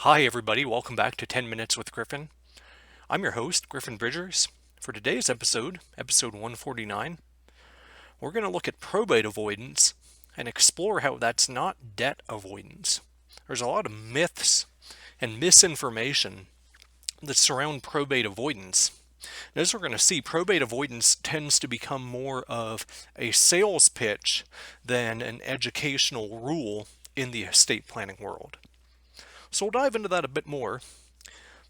Hi everybody, welcome back to 10 Minutes with Griffin. I'm your host, Griffin Bridgers. For today's episode, episode 149, we're going to look at probate avoidance and explore how that's not debt avoidance. There's a lot of myths and misinformation that surround probate avoidance. And as we're going to see, probate avoidance tends to become more of a sales pitch than an educational rule in the estate planning world. So we'll dive into that a bit more.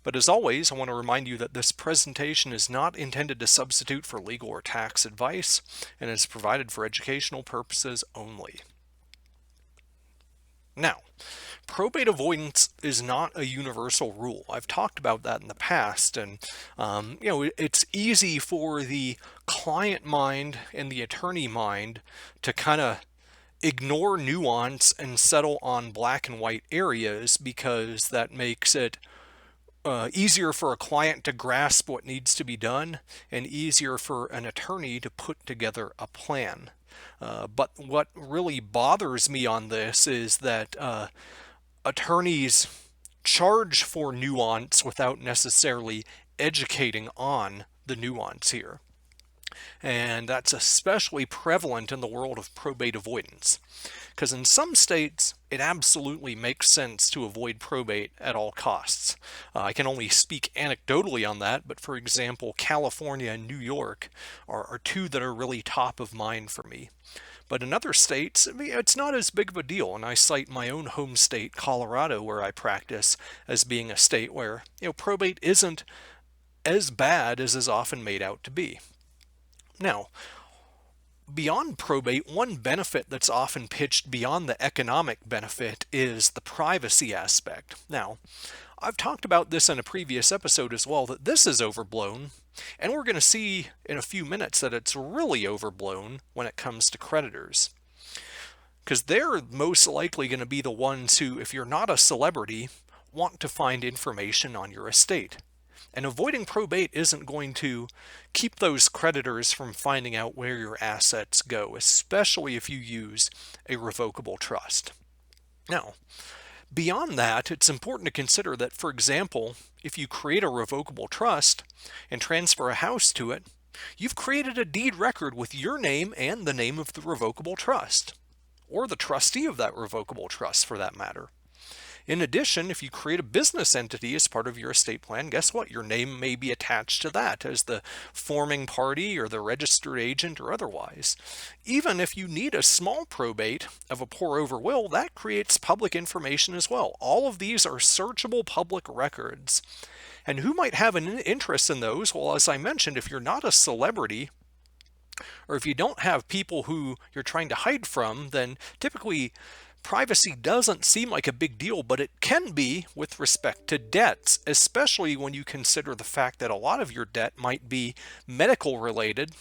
But as always, I want to remind you that this presentation is not intended to substitute for legal or tax advice and is provided for educational purposes only. Now, probate avoidance is not a universal rule. I've talked about that in the past, and it's easy for the client mind and the attorney mind to kind of ignore nuance and settle on black and white areas because that makes it easier for a client to grasp what needs to be done and easier for an attorney to put together a plan. But what really bothers me on this is that attorneys charge for nuance without necessarily educating on the nuance here. And that's especially prevalent in the world of probate avoidance. Because in some states, it absolutely makes sense to avoid probate at all costs. I can only speak anecdotally on that, but for example, California and New York are two that are really top of mind for me. But in other states, it's not as big of a deal, and I cite my own home state, Colorado, where I practice, as being a state where probate isn't as bad as is often made out to be. Now, beyond probate, one benefit that's often pitched beyond the economic benefit is the privacy aspect. Now, I've talked about this in a previous episode as well, that this is overblown, and we're going to see in a few minutes that it's really overblown when it comes to creditors. Because they're most likely going to be the ones who, if you're not a celebrity, want to find information on your estate. And avoiding probate isn't going to keep those creditors from finding out where your assets go, especially if you use a revocable trust. Now, beyond that, it's important to consider that, for example, if you create a revocable trust and transfer a house to it, you've created a deed record with your name and the name of the revocable trust, or the trustee of that revocable trust for that matter. In addition, if you create a business entity as part of your estate plan, guess what? Your name may be attached to that as the forming party or the registered agent or otherwise. Even if you need a small probate of a pour-over will, that creates public information as well. All of these are searchable public records. And who might have an interest in those? Well, as I mentioned, if you're not a celebrity, or if you don't have people who you're trying to hide from, then typically privacy doesn't seem like a big deal, but it can be with respect to debts, especially when you consider the fact that a lot of your debt might be medical related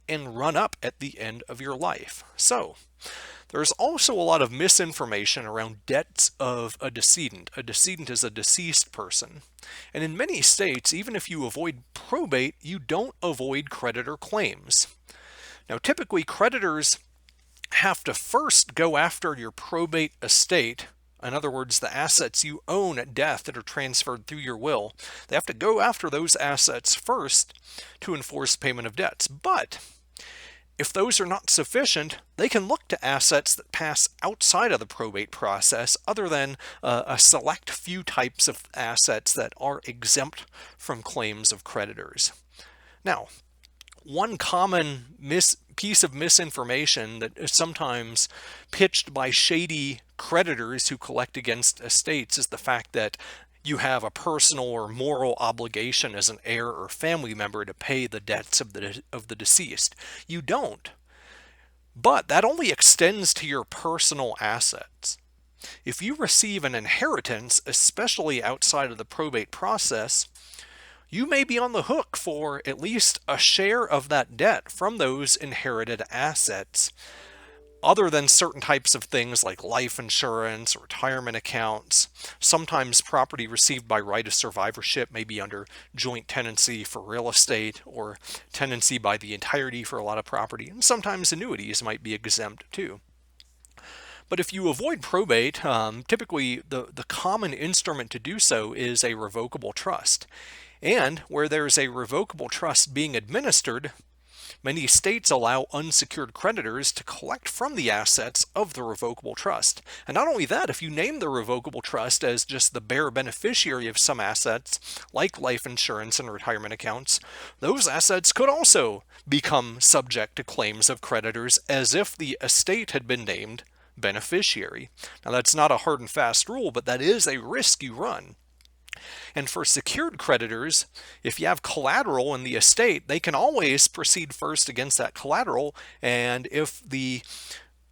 and run up at the end of your life. So there's also a lot of misinformation around debts of a decedent. A decedent is a deceased person. And in many states, even if you avoid probate, you don't avoid creditor claims. Now, typically creditors have to first go after your probate estate. In other words, the assets you own at death that are transferred through your will. They have to go after those assets first to enforce payment of debts. But if those are not sufficient, they can look to assets that pass outside of the probate process, other than a select few types of assets that are exempt from claims of creditors. Now, one common piece of misinformation that is sometimes pitched by shady creditors who collect against estates is the fact that you have a personal or moral obligation as an heir or family member to pay the debts of the deceased. You don't. But that only extends to your personal assets. If you receive an inheritance, especially outside of the probate process, you may be on the hook for at least a share of that debt from those inherited assets, other than certain types of things like life insurance, retirement accounts. Sometimes property received by right of survivorship may be under joint tenancy for real estate, or tenancy by the entirety for a lot of property, and sometimes annuities might be exempt too. But if you avoid probate, typically the common instrument to do so is a revocable trust. And where there's a revocable trust being administered, many states allow unsecured creditors to collect from the assets of the revocable trust. And not only that, if you name the revocable trust as just the bare beneficiary of some assets, like life insurance and retirement accounts, those assets could also become subject to claims of creditors as if the estate had been named beneficiary. Now, that's not a hard and fast rule, but that is a risk you run. And for secured creditors, if you have collateral in the estate, they can always proceed first against that collateral. And if the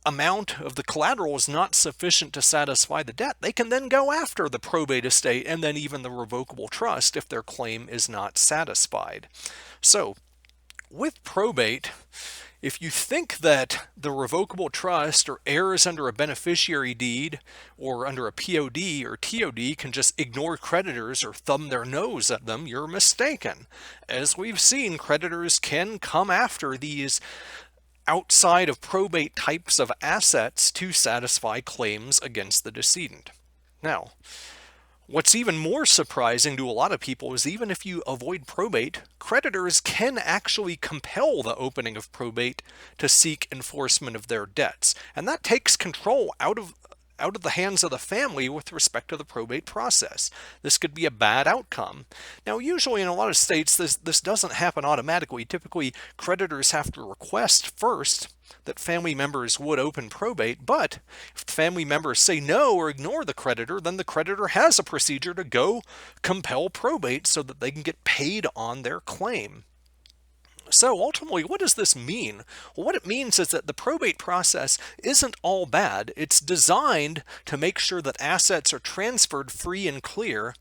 amount of the collateral is not sufficient to satisfy the debt, they can then go after the probate estate and then even the revocable trust if their claim is not satisfied. So, with probate, if you think that the revocable trust or heirs under a beneficiary deed or under a POD or TOD can just ignore creditors or thumb their nose at them, you're mistaken. As we've seen, creditors can come after these outside of probate types of assets to satisfy claims against the decedent. Now, what's even more surprising to a lot of people is even if you avoid probate, creditors can actually compel the opening of probate to seek enforcement of their debts. And that takes control out of the hands of the family with respect to the probate process. This could be a bad outcome. Now, usually in a lot of states, this doesn't happen automatically. Typically, creditors have to request first that family members would open probate, but if the family members say no or ignore the creditor, then the creditor has a procedure to go compel probate so that they can get paid on their claim. So ultimately, what does this mean? Well, what it means is that the probate process isn't all bad. It's designed to make sure that assets are transferred free and clear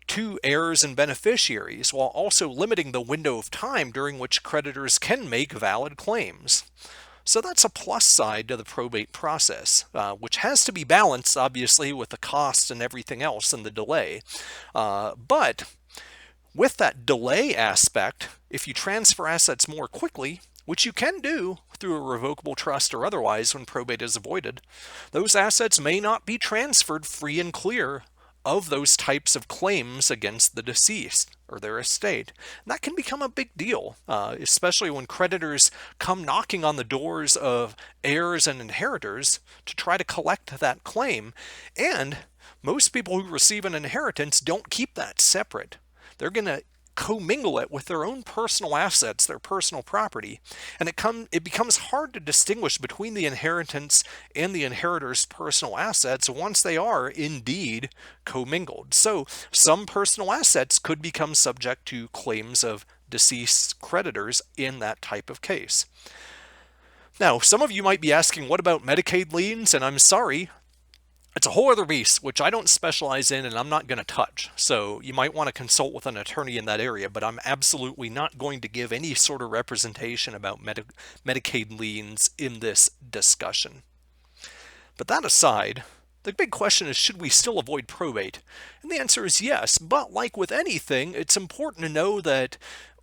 to heirs and beneficiaries, while also limiting the window of time during which creditors can make valid claims. So that's a plus side to the probate process, which has to be balanced, obviously, with the cost and everything else and the delay. But with that delay aspect, if you transfer assets more quickly, which you can do through a revocable trust or otherwise when probate is avoided, those assets may not be transferred free and clear of those types of claims against the deceased or their estate. And that can become a big deal, especially when creditors come knocking on the doors of heirs and inheritors to try to collect that claim. And most people who receive an inheritance don't keep that separate. They're going to commingle it with their own personal assets, their personal property, and it becomes hard to distinguish between the inheritance and the inheritor's personal assets once they are indeed commingled. So some personal assets could become subject to claims of deceased creditors in that type of case. Now, some of you might be asking, what about Medicaid liens? And I'm sorry, it's a whole other beast, which I don't specialize in and I'm not going to touch. So you might want to consult with an attorney in that area, but I'm absolutely not going to give any sort of representation about Medicaid liens in this discussion. But that aside, the big question is, should we still avoid probate? And the answer is yes, but like with anything, it's important to know that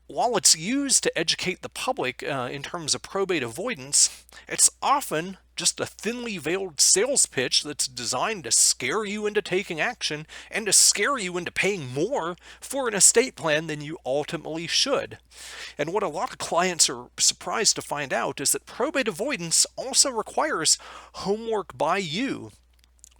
while it's used to educate the public in terms of probate avoidance, it's often just a thinly veiled sales pitch that's designed to scare you into taking action and to scare you into paying more for an estate plan than you ultimately should. And what a lot of clients are surprised to find out is that probate avoidance also requires homework by you,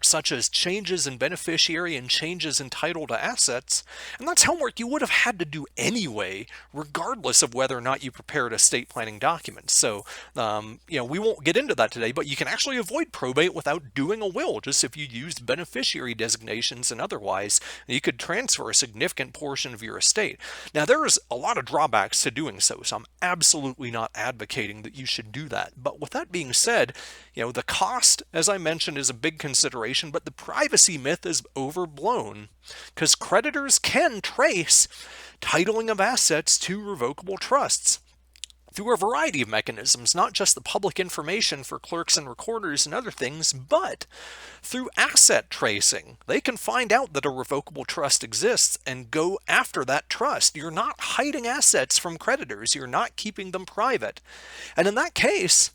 such as changes in beneficiary and changes in title to assets, and that's homework you would have had to do anyway, regardless of whether or not you prepared estate planning documents. So, we won't get into that today, but you can actually avoid probate without doing a will, just if you used beneficiary designations and otherwise, you could transfer a significant portion of your estate. Now, there's a lot of drawbacks to doing so, so I'm absolutely not advocating that you should do that. But with that being said, the cost, as I mentioned, is a big consideration, but the privacy myth is overblown because creditors can trace titling of assets to revocable trusts through a variety of mechanisms, not just the public information for clerks and recorders and other things, but through asset tracing. They can find out that a revocable trust exists and go after that trust. You're not hiding assets from creditors. You're not keeping them private. And in that case,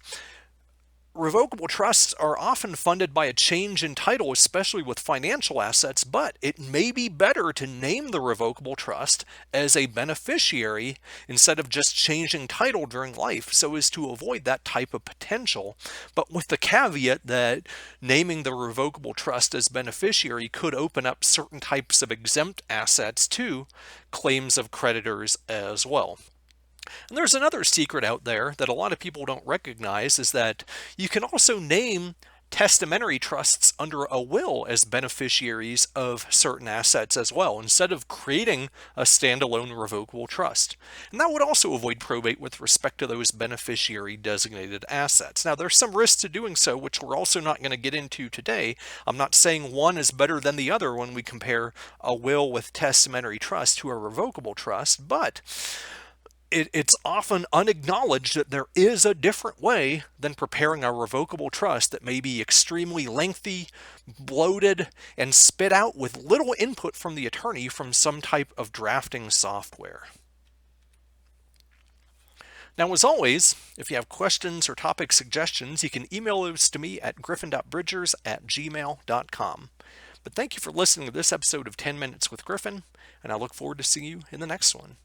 Revocable trusts are often funded by a change in title, especially with financial assets, but it may be better to name the revocable trust as a beneficiary instead of just changing title during life, so as to avoid that type of potential, but with the caveat that naming the revocable trust as beneficiary could open up certain types of exempt assets to claims of creditors as well. And there's another secret out there that a lot of people don't recognize, is that you can also name testamentary trusts under a will as beneficiaries of certain assets as well, instead of creating a standalone revocable trust. And that would also avoid probate with respect to those beneficiary designated assets. Now, there's some risks to doing so, which we're also not going to get into today. I'm not saying one is better than the other when we compare a will with testamentary trust to a revocable trust, but it's often unacknowledged that there is a different way than preparing a revocable trust that may be extremely lengthy, bloated, and spit out with little input from the attorney from some type of drafting software. Now, as always, if you have questions or topic suggestions, you can email those to me at griffin.bridgers@gmail.com. But thank you for listening to this episode of 10 Minutes with Griffin, and I look forward to seeing you in the next one.